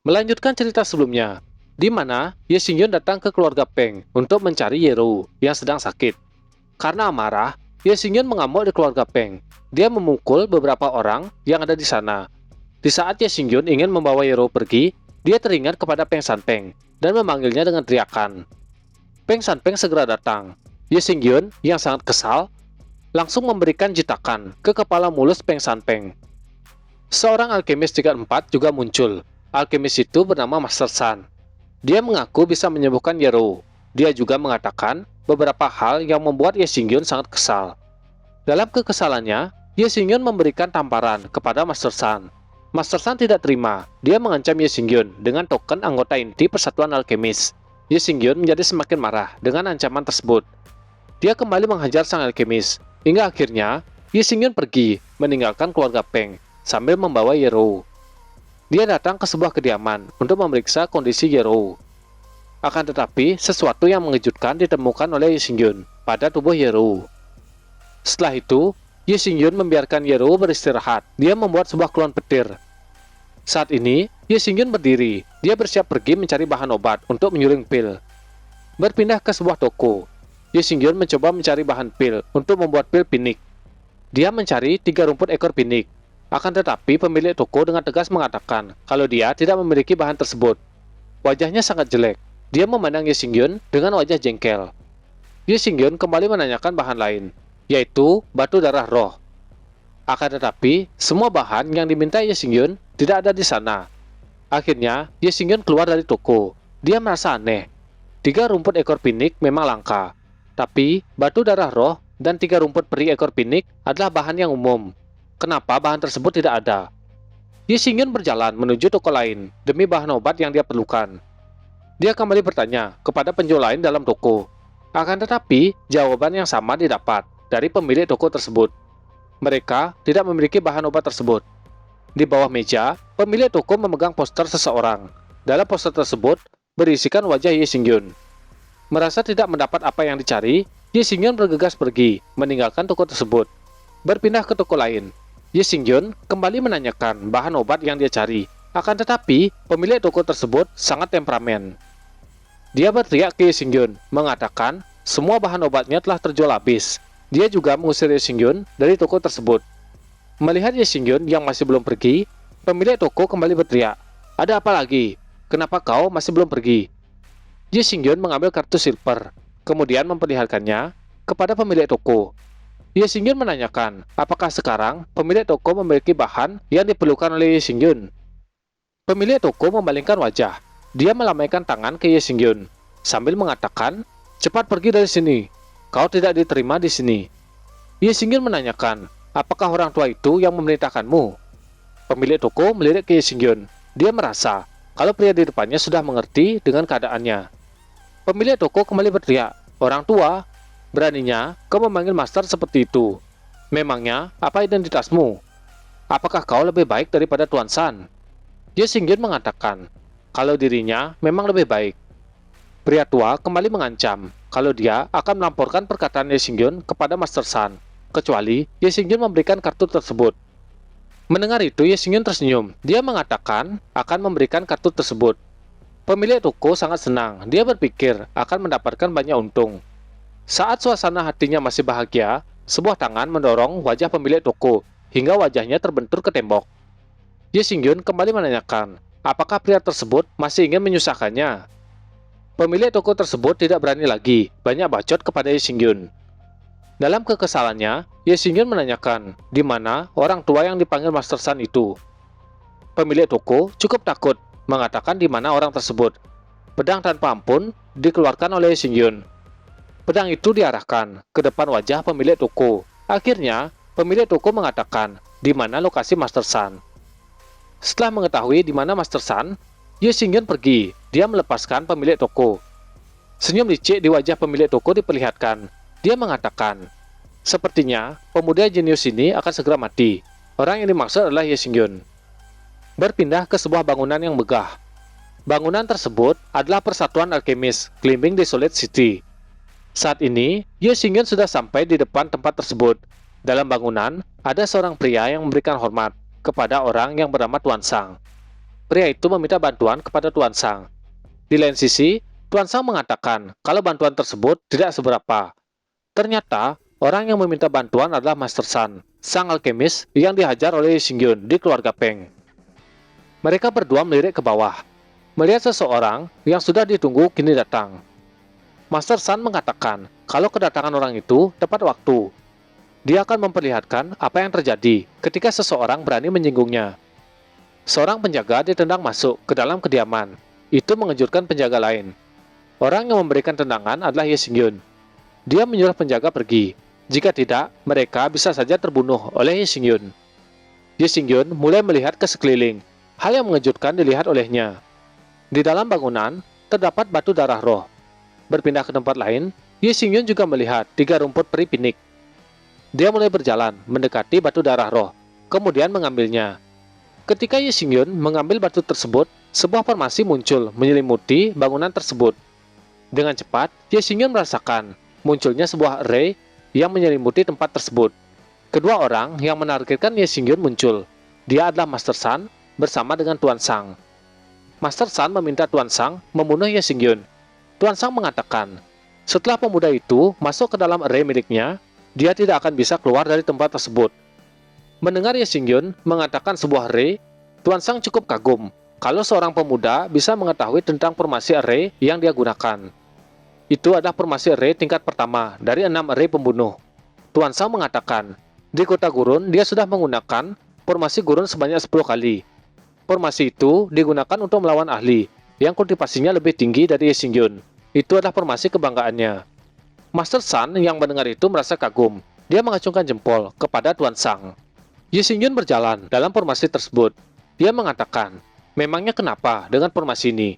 Melanjutkan cerita sebelumnya, di mana Ye Xingyun datang ke keluarga Peng untuk mencari Ye Rou yang sedang sakit. Karena amarah, Ye Xingyun mengamuk di keluarga Peng. Dia memukul beberapa orang yang ada di sana. Di saat Ye Xingyun ingin membawa Ye Rou pergi, dia teringat kepada Peng Sanpeng dan memanggilnya dengan teriakan. Peng Sanpeng segera datang. Ye Xingyun yang sangat kesal langsung memberikan jitakan ke kepala mulus Peng Sanpeng. Seorang alkemis tingkat 4 juga muncul. Alkemis itu bernama Master Sun. Dia mengaku bisa menyembuhkan Ye Rou. Dia juga mengatakan beberapa hal yang membuat Ye Xingyun sangat kesal. Dalam kekesalannya, Ye Xingyun memberikan tamparan kepada Master Sun. Master Sun tidak terima. Dia mengancam Ye Xingyun dengan token anggota inti Persatuan Alkemis. Ye Xingyun menjadi semakin marah dengan ancaman tersebut. Dia kembali menghajar sang alkemis, hingga akhirnya Ye Xingyun pergi meninggalkan keluarga Peng sambil membawa Ye Rou. Dia datang ke sebuah kediaman untuk memeriksa kondisi Ye Rou. Akan tetapi, sesuatu yang mengejutkan ditemukan oleh Ye Xingyun pada tubuh Ye Rou. Setelah itu, Ye Xingyun membiarkan Ye Rou beristirahat. Dia membuat sebuah klon petir. Saat ini, Ye Xingyun berdiri. Dia bersiap pergi mencari bahan obat untuk menyuling pil. Berpindah ke sebuah toko, Ye Xingyun mencoba mencari bahan pil untuk membuat pil pinik. Dia mencari 3 rumput ekor pinik. Akan tetapi pemilik toko dengan tegas mengatakan kalau dia tidak memiliki bahan tersebut. Wajahnya sangat jelek. Dia memandang Ye Xingyun dengan wajah jengkel. Ye Xingyun kembali menanyakan bahan lain, yaitu batu darah roh. Akan tetapi, semua bahan yang diminta Ye Xingyun tidak ada di sana. Akhirnya, Ye Xingyun keluar dari toko. Dia merasa aneh. 3 rumput ekor pinik memang langka. Tapi, batu darah roh dan 3 rumput peri ekor pinik adalah bahan yang umum. Kenapa bahan tersebut tidak ada? Ye Xingyun berjalan menuju toko lain demi bahan obat yang dia perlukan. Dia kembali bertanya kepada penjual lain dalam toko. Akan tetapi, jawaban yang sama didapat dari pemilik toko tersebut. Mereka tidak memiliki bahan obat tersebut. Di bawah meja, pemilik toko memegang poster seseorang. Dalam poster tersebut, berisikan wajah Ye Xingyun. Merasa tidak mendapat apa yang dicari, Ye Xingyun bergegas pergi, meninggalkan toko tersebut. Berpindah ke toko lain. Ye Xingyun kembali menanyakan bahan obat yang dia cari. Akan tetapi, pemilik toko tersebut sangat temperamen. Dia berteriak ke Ye Xingyun, mengatakan semua bahan obatnya telah terjual habis. Dia juga mengusir Ye Xingyun dari toko tersebut. Melihat Ye Xingyun yang masih belum pergi, pemilik toko kembali berteriak, "Ada apa lagi? Kenapa kau masih belum pergi?" Ye Xingyun mengambil kartu silver, kemudian memperlihatkannya kepada pemilik toko. Ye Xingyun menanyakan, apakah sekarang pemilik toko memiliki bahan yang diperlukan oleh Ye Xingyun. Pemilik toko memalingkan wajah. Dia melambaikan tangan ke Ye Xingyun sambil mengatakan, "Cepat pergi dari sini. Kau tidak diterima di sini." Ye Xingyun menanyakan, apakah orang tua itu yang memerintahkanmu? Pemilik toko melirik ke Ye Xingyun. Dia merasa kalau pria di depannya sudah mengerti dengan keadaannya. Pemilik toko kembali berteriak, "Orang tua? Beraninya kau memanggil master seperti itu. Memangnya apa identitasmu? Apakah kau lebih baik daripada Tuan San?" Ye Xingyun mengatakan kalau dirinya memang lebih baik. Pria tua kembali mengancam kalau dia akan melaporkan perkataan Ye Xingyun kepada Master San, kecuali Ye Xingyun memberikan kartu tersebut. Mendengar itu, Ye Xingyun tersenyum. Dia mengatakan akan memberikan kartu tersebut. Pemilik toko sangat senang. Dia berpikir akan mendapatkan banyak untung. Saat suasana hatinya masih bahagia, sebuah tangan mendorong wajah pemilik toko hingga wajahnya terbentur ke tembok. Ye Xingyun kembali menanyakan, apakah pria tersebut masih ingin menyusahkannya? Pemilik toko tersebut tidak berani lagi banyak bacot kepada Ye Xingyun. Dalam kekesalannya, Ye Xingyun menanyakan di mana orang tua yang dipanggil Master San itu. Pemilik toko cukup takut mengatakan di mana orang tersebut. Pedang tanpa ampun dikeluarkan oleh Ye Xingyun. Pedang itu diarahkan ke depan wajah pemilik toko. Akhirnya, pemilik toko mengatakan di mana lokasi Master San. Setelah mengetahui di mana Master San, Ye Xingyun pergi. Dia melepaskan pemilik toko. Senyum licik di wajah pemilik toko diperlihatkan. Dia mengatakan, "Sepertinya pemuda jenius ini akan segera mati." Orang yang dimaksud adalah Ye Xingyun. Berpindah ke sebuah bangunan yang megah. Bangunan tersebut adalah Persatuan Alkemis Climbing Desolate City. Saat ini, Ye Xingyun sudah sampai di depan tempat tersebut. Dalam bangunan, ada seorang pria yang memberikan hormat kepada orang yang bernama Tuan Sang. pria itu meminta bantuan kepada Tuan Sang. Di lain sisi, Tuan Sang mengatakan kalau bantuan tersebut tidak seberapa. Ternyata, orang yang meminta bantuan adalah Master Sun, sang alkemis yang dihajar oleh Ye Xingyun di keluarga Peng. Mereka berdua melirik ke bawah, melihat seseorang yang sudah ditunggu kini datang. Master Sun mengatakan kalau kedatangan orang itu tepat waktu. Dia akan memperlihatkan apa yang terjadi ketika seseorang berani menyinggungnya. Seorang penjaga ditendang masuk ke dalam kediaman. Itu mengejutkan penjaga lain. Orang yang memberikan tendangan adalah Ye Xingyun. Dia menyuruh penjaga pergi. Jika tidak, mereka bisa saja terbunuh oleh Ye Xingyun. Ye Xingyun mulai melihat ke sekeliling. Hal yang mengejutkan dilihat olehnya. Di dalam bangunan, terdapat batu darah roh. Berpindah ke tempat lain, Ye Xingyun juga melihat 3 rumput peri pinik. Dia mulai berjalan mendekati batu darah roh, kemudian mengambilnya. Ketika Ye Xingyun mengambil batu tersebut, sebuah formasi muncul menyelimuti bangunan tersebut. Dengan cepat, Ye Xingyun merasakan munculnya sebuah array yang menyelimuti tempat tersebut. Kedua orang yang menargetkan Ye Xingyun muncul. Dia adalah Master Sun bersama dengan Tuan Sang. Master Sun meminta Tuan Sang membunuh Ye Xingyun. Tuan Sang mengatakan, setelah pemuda itu masuk ke dalam array miliknya, dia tidak akan bisa keluar dari tempat tersebut. Mendengar Ye Xingyun mengatakan sebuah array, Tuan Sang cukup kagum kalau seorang pemuda bisa mengetahui tentang formasi array yang dia gunakan. Itu adalah formasi array tingkat pertama dari 6 array pembunuh. Tuan Sang mengatakan, di kota gurun dia sudah menggunakan formasi gurun sebanyak 10 kali. Formasi itu digunakan untuk melawan ahli yang kultivasinya lebih tinggi dari Ye Xingyun. Itu adalah formasi kebanggaannya. Master Sun yang mendengar itu merasa kagum. Dia mengacungkan jempol kepada Tuan Sang. Ye Xingyun berjalan dalam formasi tersebut. Dia mengatakan, memangnya kenapa dengan formasi ini?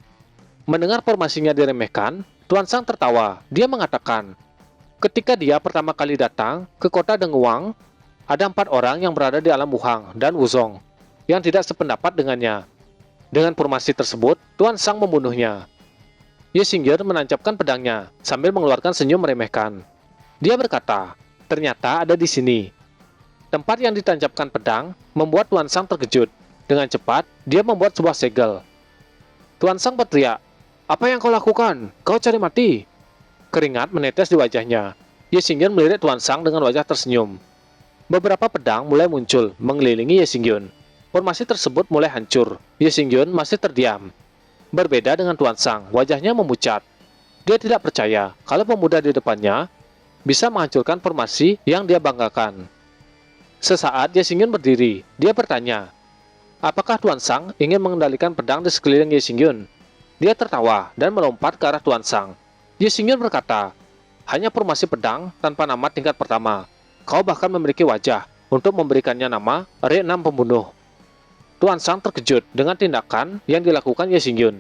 Mendengar formasinya diremehkan, Tuan Sang tertawa. Dia mengatakan, ketika dia pertama kali datang ke kota Denguang, ada 4 orang yang berada di alam Wuhang dan Wuzong yang tidak sependapat dengannya. Dengan formasi tersebut, Tuan Sang membunuhnya. Ye Xingyun menancapkan pedangnya sambil mengeluarkan senyum meremehkan. Dia berkata, ternyata ada di sini. Tempat yang ditancapkan pedang membuat Tuan Sang terkejut. Dengan cepat, dia membuat sebuah segel. Tuan Sang berteriak, apa yang kau lakukan? Kau cari mati. Keringat menetes di wajahnya. Ye Xingyun melirik Tuan Sang dengan wajah tersenyum. Beberapa pedang mulai muncul mengelilingi Ye Xingyun. Formasi tersebut mulai hancur. Ye Xingyun masih terdiam. Berbeda dengan Tuan Sang, wajahnya memucat. Dia tidak percaya kalau pemuda di depannya bisa menghancurkan formasi yang dia banggakan. Sesaat Ye Xingyun berdiri, dia bertanya, apakah Tuan Sang ingin mengendalikan pedang di sekeliling Ye Xingyun? Dia tertawa dan melompat ke arah Tuan Sang. Ye Xingyun berkata, hanya formasi pedang tanpa nama tingkat pertama. Kau bahkan memiliki wajah untuk memberikannya nama Array 6 pembunuh. Tuan Sang terkejut dengan tindakan yang dilakukan Ye Xingyun.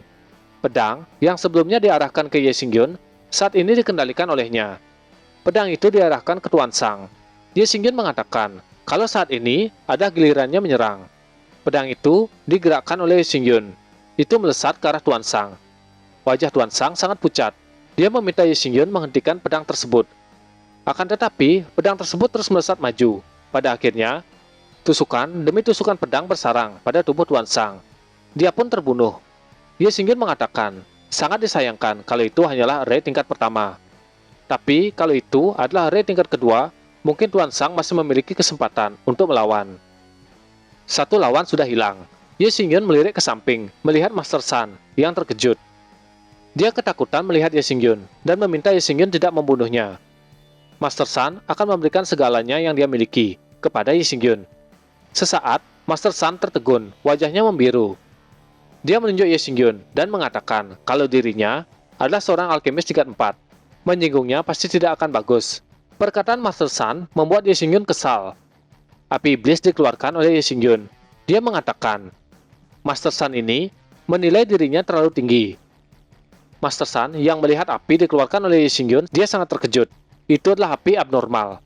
Pedang yang sebelumnya diarahkan ke Ye Xingyun saat ini dikendalikan olehnya. Pedang itu diarahkan ke Tuan Sang. Ye Xingyun mengatakan kalau saat ini ada gilirannya menyerang. Pedang itu digerakkan oleh Ye Xingyun. Itu melesat ke arah Tuan Sang. Wajah Tuan Sang sangat pucat. Dia meminta Ye Xingyun menghentikan pedang tersebut. Akan tetapi, pedang tersebut terus melesat maju. Pada akhirnya, tusukan demi tusukan pedang bersarang pada tubuh Tuan Sang. Dia pun terbunuh. Ye Xingyun mengatakan, sangat disayangkan kalau itu hanyalah array tingkat pertama. Tapi kalau itu adalah array tingkat kedua, mungkin Tuan Sang masih memiliki kesempatan untuk melawan. Satu lawan sudah hilang. Ye Xingyun melirik ke samping, melihat Master Sun yang terkejut. Dia ketakutan melihat Ye Xingyun dan meminta Ye Xingyun tidak membunuhnya. Master Sun akan memberikan segalanya yang dia miliki kepada Ye Xingyun. Sesaat, Master Sun tertegun, wajahnya membiru. Dia menunjuk Ye Xingyun dan mengatakan kalau dirinya adalah seorang alkemis tingkat 4. Menyinggungnya pasti tidak akan bagus. Perkataan Master Sun membuat Ye Xingyun kesal. Api iblis dikeluarkan oleh Ye Xingyun. Dia mengatakan, Master Sun ini menilai dirinya terlalu tinggi. Master Sun yang melihat api dikeluarkan oleh Ye Xingyun, dia sangat terkejut. Itu adalah api abnormal.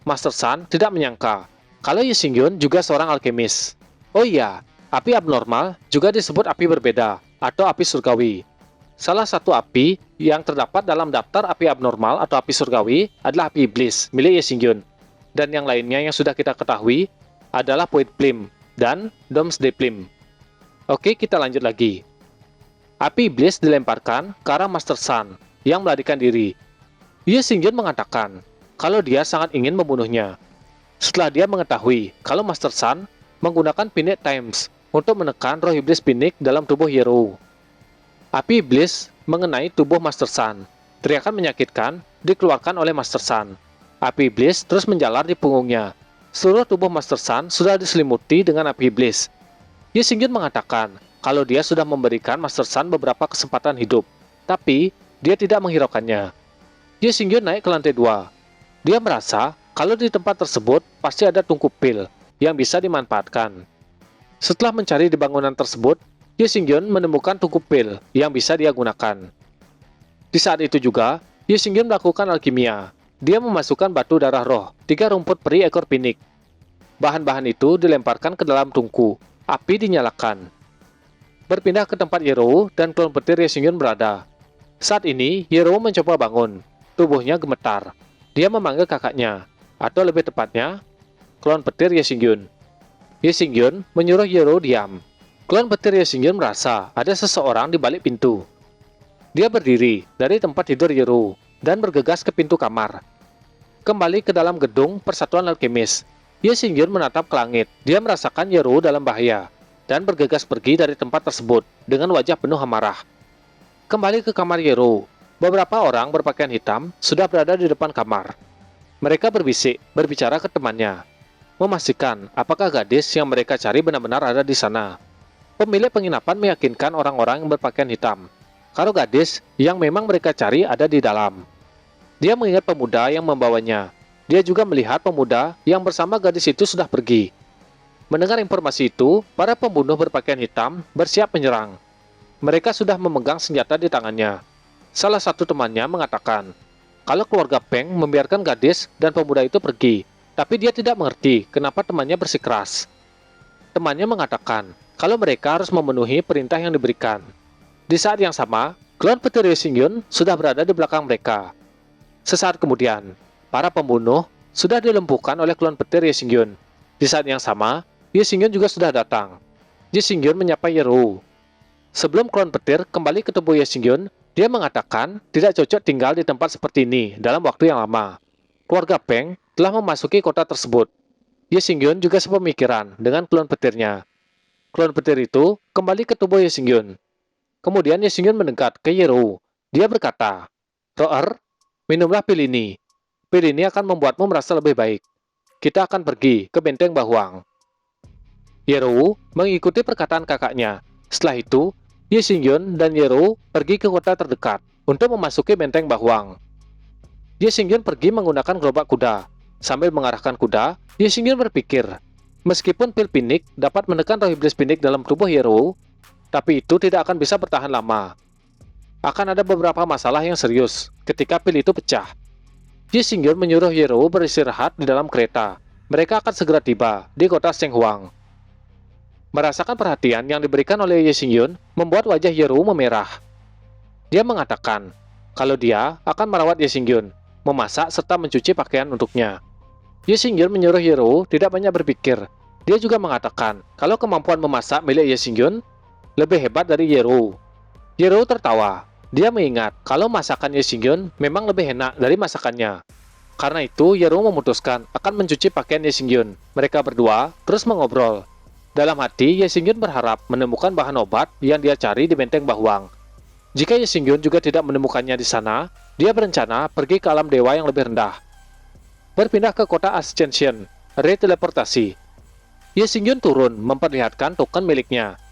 Master Sun tidak menyangka kalau Ye Xingyun juga seorang alkemis. Oh iya, api abnormal juga disebut api berbeda atau api surgawi. Salah satu api yang terdapat dalam daftar api abnormal atau api surgawi adalah api iblis milik Ye Xingyun. Dan yang lainnya yang sudah kita ketahui adalah Void Flame dan Doomsday Flame. Oke, kita lanjut lagi. Api iblis dilemparkan ke arah Master Sun yang melarikan diri. Ye Xingyun mengatakan kalau dia sangat ingin membunuhnya. Setelah dia mengetahui kalau Master Sun menggunakan Pinect Times untuk menekan roh iblis Pinect dalam tubuh Yerou. Api iblis mengenai tubuh Master Sun. Teriakan menyakitkan dikeluarkan oleh Master Sun. Api iblis terus menjalar di punggungnya. Seluruh tubuh Master Sun sudah diselimuti dengan api iblis. Ye Xingyun mengatakan kalau dia sudah memberikan Master Sun beberapa kesempatan hidup, tapi dia tidak menghiraukannya. Ye Xingyun naik ke lantai 2. Dia merasa kalau di tempat tersebut pasti ada tungku pil yang bisa dimanfaatkan. Setelah mencari di bangunan tersebut, Ye Xingyun menemukan tungku pil yang bisa dia gunakan. Di saat itu juga, Ye Xingyun melakukan alkimia. Dia memasukkan batu darah roh, 3 rumput peri ekor pinik. Bahan-bahan itu dilemparkan ke dalam tungku. Api dinyalakan. Berpindah ke tempat Yerou dan klon petir Ye Xingyun berada. Saat ini, Yerou mencoba bangun. Tubuhnya gemetar. Dia memanggil kakaknya, atau lebih tepatnya, klon petir Ye Xingyun. Ye Xingyun menyuruh Yerou diam. Klon petir Ye Xingyun merasa ada seseorang di balik pintu. Dia berdiri dari tempat tidur Yerou dan bergegas ke pintu kamar. Kembali ke dalam gedung Persatuan Alkemis, Ye Xingyun menatap ke langit. Dia merasakan Yerou dalam bahaya dan bergegas pergi dari tempat tersebut dengan wajah penuh amarah. Kembali ke kamar Yerou, beberapa orang berpakaian hitam sudah berada di depan kamar. Mereka berbisik, berbicara ke temannya, memastikan apakah gadis yang mereka cari benar-benar ada di sana. Pemilik penginapan meyakinkan orang-orang yang berpakaian hitam kalau gadis yang memang mereka cari ada di dalam. Dia mengingat pemuda yang membawanya. Dia juga melihat pemuda yang bersama gadis itu sudah pergi. Mendengar informasi itu, para pembunuh berpakaian hitam bersiap menyerang. Mereka sudah memegang senjata di tangannya. Salah satu temannya mengatakan kalau keluarga Peng membiarkan gadis dan pemuda itu pergi, tapi dia tidak mengerti kenapa temannya bersikeras. Temannya mengatakan kalau mereka harus memenuhi perintah yang diberikan. Di saat yang sama, klon petir Ye Xingyun sudah berada di belakang mereka. Sesaat kemudian, para pembunuh sudah dilumpuhkan oleh klon petir Ye Xingyun. Di saat yang sama, Ye Xingyun juga sudah datang. Ye Xingyun menyapa Yerou. Sebelum klon petir kembali ke tubuh Ye Xingyun, dia mengatakan tidak cocok tinggal di tempat seperti ini dalam waktu yang lama. Keluarga Peng telah memasuki kota tersebut. Ye Xingyun juga sepemikiran dengan klon petirnya. Klon petir itu kembali ke tubuh Ye Xingyun. Kemudian Ye Xingyun mendekat ke Yerou. Dia berkata, "Roer, minumlah pil ini. Pil ini akan membuatmu merasa lebih baik. Kita akan pergi ke benteng Bahuang." Yerou mengikuti perkataan kakaknya. Setelah itu, Ye Xingyun dan Yerou pergi ke kota terdekat untuk memasuki benteng Bahuang. Ye Xingyun pergi menggunakan gerobak kuda. Sambil mengarahkan kuda, Ye Xingyun berpikir, meskipun pil pinik dapat menekan roh iblis pinik dalam tubuh Yerou, tapi itu tidak akan bisa bertahan lama. Akan ada beberapa masalah yang serius ketika pil itu pecah. Ye Xingyun menyuruh Yerou beristirahat di dalam kereta. Mereka akan segera tiba di kota Shenghuang. Merasakan perhatian yang diberikan oleh Ye Xingyun membuat wajah Yerou memerah. Dia mengatakan kalau dia akan merawat Ye Xingyun, memasak serta mencuci pakaian untuknya. Ye Xingyun menyuruh Yerou tidak banyak berpikir. Dia juga mengatakan kalau kemampuan memasak milik Ye Xingyun lebih hebat dari Yerou. Yerou tertawa. Dia mengingat kalau masakan Ye Xingyun memang lebih enak dari masakannya. Karena itu, Yerou memutuskan akan mencuci pakaian Ye Xingyun. Mereka berdua terus mengobrol. Dalam hati, Ye Xingyun berharap menemukan bahan obat yang dia cari di benteng Bahuang. Jika Ye Xingyun juga tidak menemukannya di sana, dia berencana pergi ke alam dewa yang lebih rendah. Berpindah ke kota Ascension, reteleportasi. Ye Xingyun turun memperlihatkan token miliknya.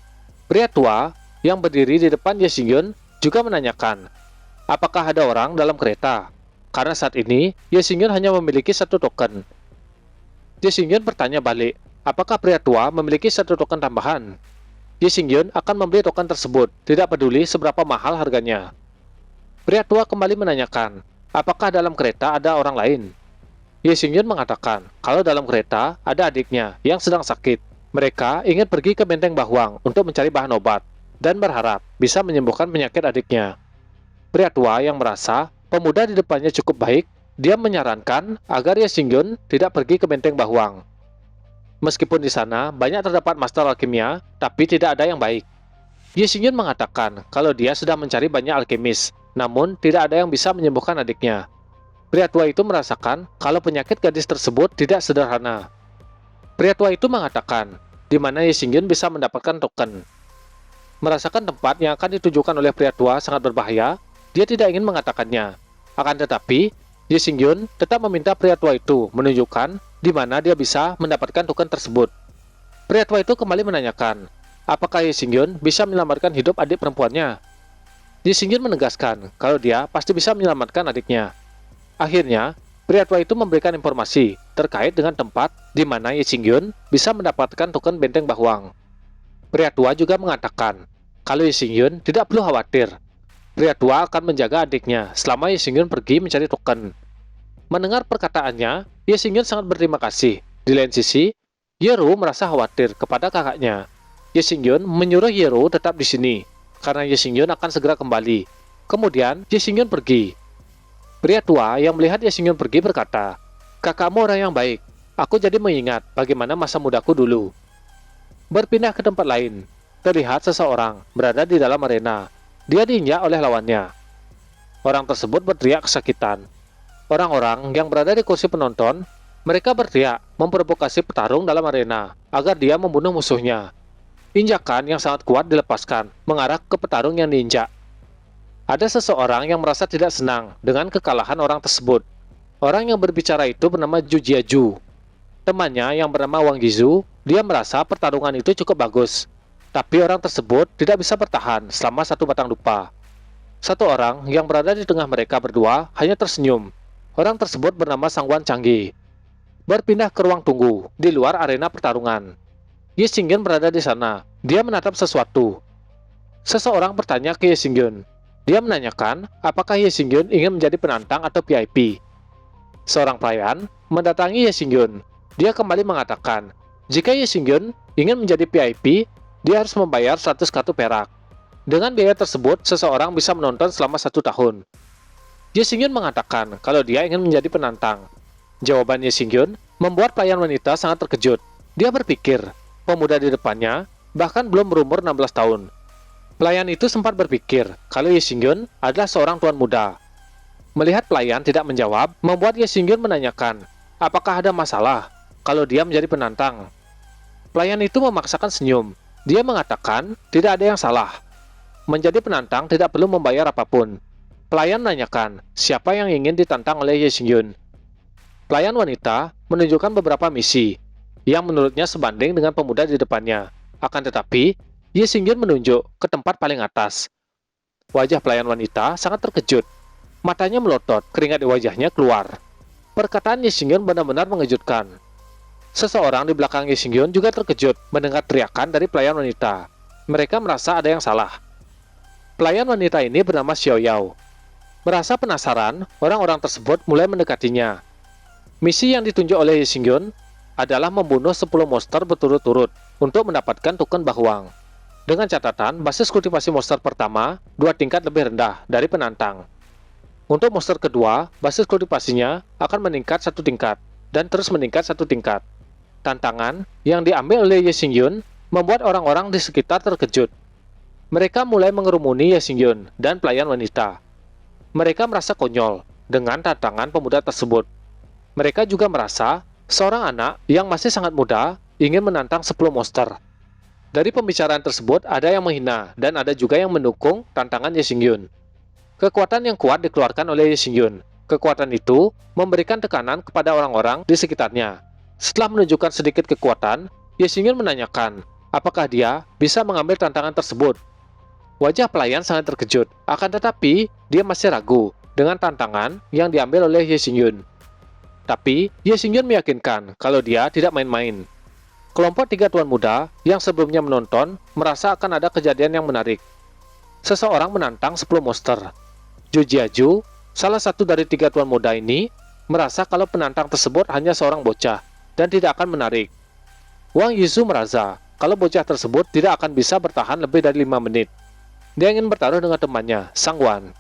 Pria tua yang berdiri di depan Ye Xingyun juga menanyakan, apakah ada orang dalam kereta? Karena saat ini, Ye Xingyun hanya memiliki 1 token. Ye Xingyun bertanya balik, apakah pria tua memiliki 1 token tambahan? Ye Xingyun akan membeli token tersebut, tidak peduli seberapa mahal harganya. Pria tua kembali menanyakan, apakah dalam kereta ada orang lain? Ye Xingyun mengatakan, kalau dalam kereta ada adiknya yang sedang sakit. Mereka ingin pergi ke benteng Bahuang untuk mencari bahan obat dan berharap bisa menyembuhkan penyakit adiknya. Pria tua yang merasa pemuda di depannya cukup baik, dia menyarankan agar Ye Xingyun tidak pergi ke benteng Bahuang. Meskipun di sana banyak terdapat master alkimia, tapi tidak ada yang baik. Ye Xingyun mengatakan kalau dia sudah mencari banyak alkemis, namun tidak ada yang bisa menyembuhkan adiknya. Pria tua itu merasakan kalau penyakit gadis tersebut tidak sederhana. Pria tua itu mengatakan di mana Ye Xingyun bisa mendapatkan token. Merasakan tempat yang akan ditujukan oleh pria tua sangat berbahaya, dia tidak ingin mengatakannya. Akan tetapi, Ye Xingyun tetap meminta pria tua itu menunjukkan di mana dia bisa mendapatkan token tersebut. Pria tua itu kembali menanyakan, apakah Ye Xingyun bisa menyelamatkan hidup adik perempuannya? Ye Xingyun menegaskan kalau dia pasti bisa menyelamatkan adiknya. Akhirnya, pria tua itu memberikan informasi terkait dengan tempat di mana Ye Xingyun bisa mendapatkan token benteng Bahuang. Pria tua juga mengatakan kalau Ye Xingyun tidak perlu khawatir. Pria tua akan menjaga adiknya selama Ye Xingyun pergi mencari token. Mendengar perkataannya, Ye Xingyun sangat berterima kasih. Di lain sisi, Yeru merasa khawatir kepada kakaknya. Ye Xingyun menyuruh Yeru tetap di sini, karena Ye Xingyun akan segera kembali. Kemudian, Ye Xingyun pergi. Pria tua yang melihat Ye Xingyun pergi berkata, "Kakakmu orang yang baik. Aku jadi mengingat bagaimana masa mudaku dulu." Berpindah ke tempat lain, terlihat seseorang berada di dalam arena. Dia diinjak oleh lawannya. Orang tersebut berteriak kesakitan. Orang-orang yang berada di kursi penonton, mereka berteriak memprovokasi petarung dalam arena agar dia membunuh musuhnya. Injakan yang sangat kuat dilepaskan, mengarah ke petarung yang diinjak. Ada seseorang yang merasa tidak senang dengan kekalahan orang tersebut. Orang yang berbicara itu bernama Zhu Jiaju. Temannya yang bernama Wang Yizu, dia merasa pertarungan itu cukup bagus. Tapi orang tersebut tidak bisa bertahan selama satu batang dupa. Satu orang yang berada di tengah mereka berdua hanya tersenyum. Orang tersebut bernama Sangguan Canggih. Berpindah ke ruang tunggu di luar arena pertarungan. Ye Xingyun berada di sana. Dia menatap sesuatu. Seseorang bertanya ke Ye Xingyun. Dia menanyakan apakah Ye Xingyun ingin menjadi penantang atau VIP. Seorang pelayan mendatangi Ye Xingyun. Dia kembali mengatakan, jika Ye Xingyun ingin menjadi VIP, dia harus membayar 100 kartu perak. Dengan biaya tersebut, seseorang bisa menonton selama 1 tahun. Ye Xingyun mengatakan kalau dia ingin menjadi penantang. Jawaban Ye Xingyun membuat pelayan wanita sangat terkejut. Dia berpikir, pemuda di depannya bahkan belum berumur 16 tahun. Pelayan itu sempat berpikir kalau Ye Xingyun adalah seorang tuan muda. Melihat pelayan tidak menjawab, membuat Ye Xingyun menanyakan, apakah ada masalah kalau dia menjadi penantang? Pelayan itu memaksakan senyum. Dia mengatakan tidak ada yang salah. Menjadi penantang tidak perlu membayar apapun. Pelayan menanyakan siapa yang ingin ditantang oleh Ye Xingyun. Pelayan wanita menunjukkan beberapa misi yang menurutnya sebanding dengan pemuda di depannya. Akan tetapi, Ye Xingyun menunjuk ke tempat paling atas. Wajah pelayan wanita sangat terkejut. Matanya melotot, keringat di wajahnya keluar. Perkataan Ye Xingyun benar-benar mengejutkan. Seseorang di belakang Ye Xingyun juga terkejut mendengar teriakan dari pelayan wanita. Mereka merasa ada yang salah. Pelayan wanita ini bernama Xiao Yao. Merasa penasaran, orang-orang tersebut mulai mendekatinya. Misi yang ditunjuk oleh Ye Xingyun adalah membunuh 10 monster berturut-turut untuk mendapatkan token Bahuang. Dengan catatan, basis kultivasi monster pertama 2 tingkat lebih rendah dari penantang. Untuk monster kedua, basis kultivasinya akan meningkat 1 tingkat dan terus meningkat 1 tingkat. Tantangan yang diambil oleh Ye Xingyun membuat orang-orang di sekitar terkejut. Mereka mulai mengerumuni Ye Xingyun dan pelayan wanita. Mereka merasa konyol dengan tantangan pemuda tersebut. Mereka juga merasa seorang anak yang masih sangat muda ingin menantang 10 monster. Dari pembicaraan tersebut ada yang menghina dan ada juga yang mendukung tantangan Ye Xingyun. Kekuatan yang kuat dikeluarkan oleh Ye Xingyun. Kekuatan itu memberikan tekanan kepada orang-orang di sekitarnya. Setelah menunjukkan sedikit kekuatan, Ye Xingyun menanyakan apakah dia bisa mengambil tantangan tersebut. Wajah pelayan sangat terkejut, akan tetapi dia masih ragu dengan tantangan yang diambil oleh Ye Xingyun. Tapi Ye Xingyun meyakinkan kalau dia tidak main-main. Kelompok 3 tuan muda yang sebelumnya menonton merasa akan ada kejadian yang menarik. Seseorang menantang 10 monster. Zhu Jiaju, salah satu dari 3 tuan muda ini, merasa kalau penantang tersebut hanya seorang bocah dan tidak akan menarik. Wang Yizu merasa kalau bocah tersebut tidak akan bisa bertahan lebih dari 5 menit. Dia ingin bertaruh dengan temannya, Sangguan.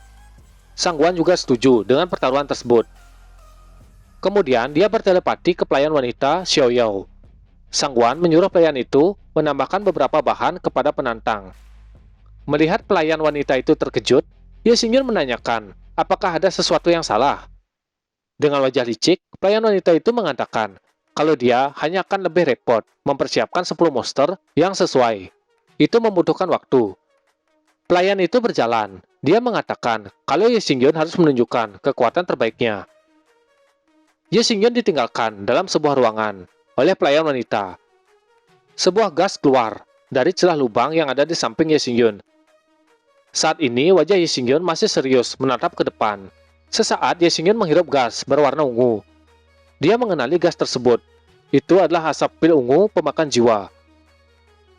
Sangguan juga setuju dengan pertaruhan tersebut. Kemudian dia bertelepati ke pelayan wanita Xiao Yao. Sang Wan menyuruh pelayan itu menambahkan beberapa bahan kepada penantang. Melihat pelayan wanita itu terkejut, Ye Xingyun menanyakan, apakah ada sesuatu yang salah? Dengan wajah licik, pelayan wanita itu mengatakan kalau dia hanya akan lebih repot mempersiapkan 10 monster yang sesuai. Itu membutuhkan waktu. Pelayan itu berjalan. Dia mengatakan kalau Ye Xingyun harus menunjukkan kekuatan terbaiknya. Ye Xingyun ditinggalkan dalam sebuah ruangan oleh pelayan wanita. Sebuah gas keluar dari celah lubang yang ada di samping Ye Xingyun. Saat ini wajah Ye Xingyun masih serius menatap ke depan. Sesaat Ye Xingyun menghirup gas berwarna ungu. Dia mengenali gas tersebut. Itu adalah asap pil ungu pemakan jiwa.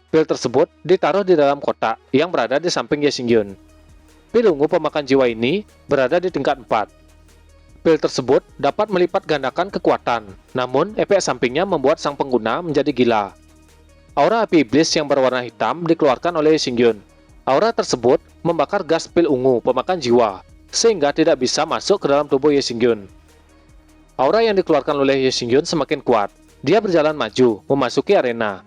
Pil tersebut ditaruh di dalam kotak yang berada di samping Ye Xingyun. Pil ungu pemakan jiwa ini berada di tingkat 4. Pil tersebut dapat melipat gandakan kekuatan, namun efek sampingnya membuat sang pengguna menjadi gila. Aura api iblis yang berwarna hitam dikeluarkan oleh Ye Xingyun. Aura tersebut membakar gas pil ungu pemakan jiwa, sehingga tidak bisa masuk ke dalam tubuh Ye Xingyun. Aura yang dikeluarkan oleh Ye Xingyun semakin kuat. Dia berjalan maju, memasuki arena.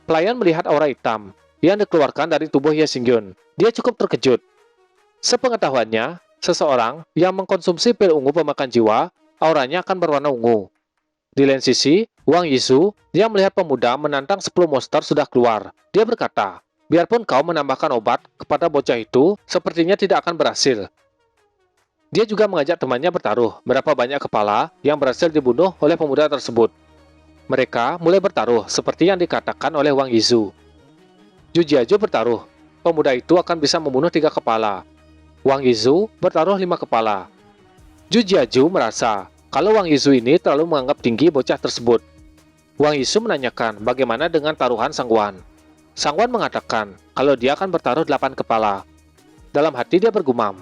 Pelayan melihat aura hitam yang dikeluarkan dari tubuh Ye Xingyun. Dia cukup terkejut. Sepengetahuannya, seseorang yang mengkonsumsi pil ungu pemakan jiwa, auranya akan berwarna ungu. Di lain sisi, Wang Yisu yang melihat pemuda menantang 10 monster sudah keluar. Dia berkata, biarpun kau menambahkan obat kepada bocah itu, sepertinya tidak akan berhasil. Dia juga mengajak temannya bertaruh berapa banyak kepala yang berhasil dibunuh oleh pemuda tersebut. Mereka mulai bertaruh seperti yang dikatakan oleh Wang Yisu. Zhu Jiazhu bertaruh, pemuda itu akan bisa membunuh 3 kepala. Wang Yisu bertaruh 5 kepala. Zhu Jiazhu merasa kalau Wang Yisu ini terlalu menganggap tinggi bocah tersebut. Wang Yisu menanyakan bagaimana dengan taruhan Sang Wan. Sang Wan mengatakan kalau dia akan bertaruh 8 kepala. Dalam hati dia bergumam.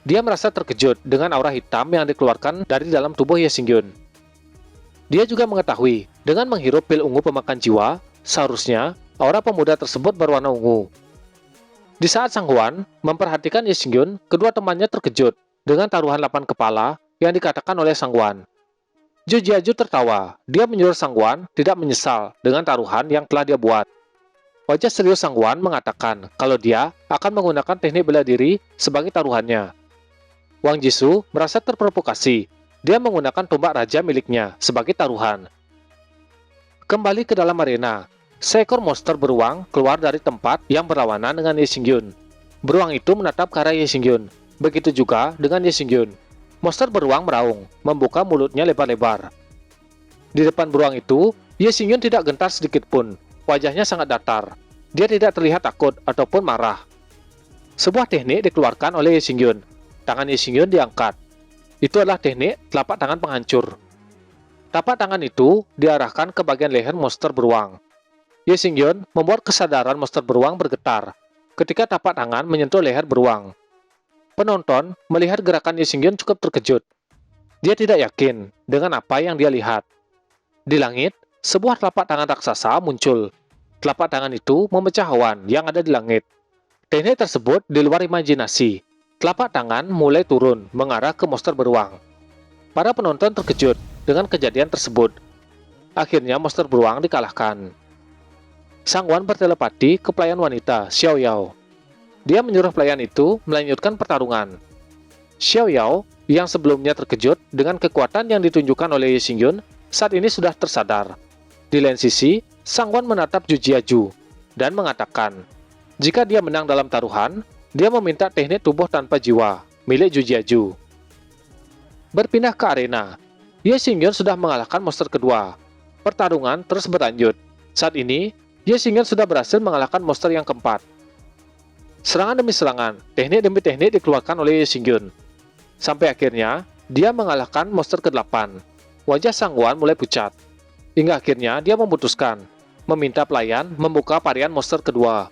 Dia merasa terkejut dengan aura hitam yang dikeluarkan dari dalam tubuh Ye Xingyun. Dia juga mengetahui, dengan menghirup pil ungu pemakan jiwa, seharusnya aura pemuda tersebut berwarna ungu. Di saat Sang Wan memperhatikan Ye Xingyun, kedua temannya terkejut dengan taruhan 8 kepala yang dikatakan oleh Sang Wan. Zhu Jiazhu tertawa. Dia menyuruh Sang Wan tidak menyesal dengan taruhan yang telah dia buat. Wajah serius Sang Wan mengatakan kalau dia akan menggunakan teknik bela diri sebagai taruhannya. Wang Yisu merasa terprovokasi. Dia menggunakan tombak raja miliknya sebagai taruhan. Kembali ke dalam arena, seekor monster beruang keluar dari tempat yang berlawanan dengan Ye Xingyun. Beruang itu menatap ke arah Ye Xingyun. Begitu juga dengan Ye Xingyun. Monster beruang meraung, membuka mulutnya lebar-lebar. Di depan beruang itu, Ye Xingyun tidak gentar sedikit pun. Wajahnya sangat datar. Dia tidak terlihat takut ataupun marah. Sebuah teknik dikeluarkan oleh Ye Xingyun. Tangan Ye Xingyun diangkat. Itu adalah teknik telapak tangan penghancur. Tapak tangan itu diarahkan ke bagian leher monster beruang. Ye Xingyun membuat kesadaran monster beruang bergetar ketika tapak tangan menyentuh leher beruang. Penonton melihat gerakan Ye Xingyun cukup terkejut. Dia tidak yakin dengan apa yang dia lihat. Di langit, sebuah telapak tangan raksasa muncul. Telapak tangan itu memecah awan yang ada di langit. Teknik tersebut di luar imajinasi. Telapak tangan mulai turun mengarah ke monster beruang. Para penonton terkejut dengan kejadian tersebut. Akhirnya monster beruang dikalahkan. Sang Wan bertelepati ke pelayan wanita, Xiao Yao. Dia menyuruh pelayan itu melanjutkan pertarungan. Xiao Yao yang sebelumnya terkejut dengan kekuatan yang ditunjukkan oleh Ye Xingyun saat ini sudah tersadar. Di lain sisi, Sang Wan menatap Zhu Jiazhu dan mengatakan, jika dia menang dalam taruhan, dia meminta teknik tubuh tanpa jiwa milik Zhu Jiazhu. Berpindah ke arena, Ye Xingyun sudah mengalahkan monster kedua. Pertarungan terus berlanjut. Saat ini, Ye Xingyun sudah berhasil mengalahkan monster yang keempat. Serangan demi serangan, teknik demi teknik dikeluarkan oleh Ye Xingyun. Sampai akhirnya, dia mengalahkan monster ke-8. Wajah Sang Wan mulai pucat. Hingga akhirnya dia memutuskan meminta pelayan membuka varian monster kedua.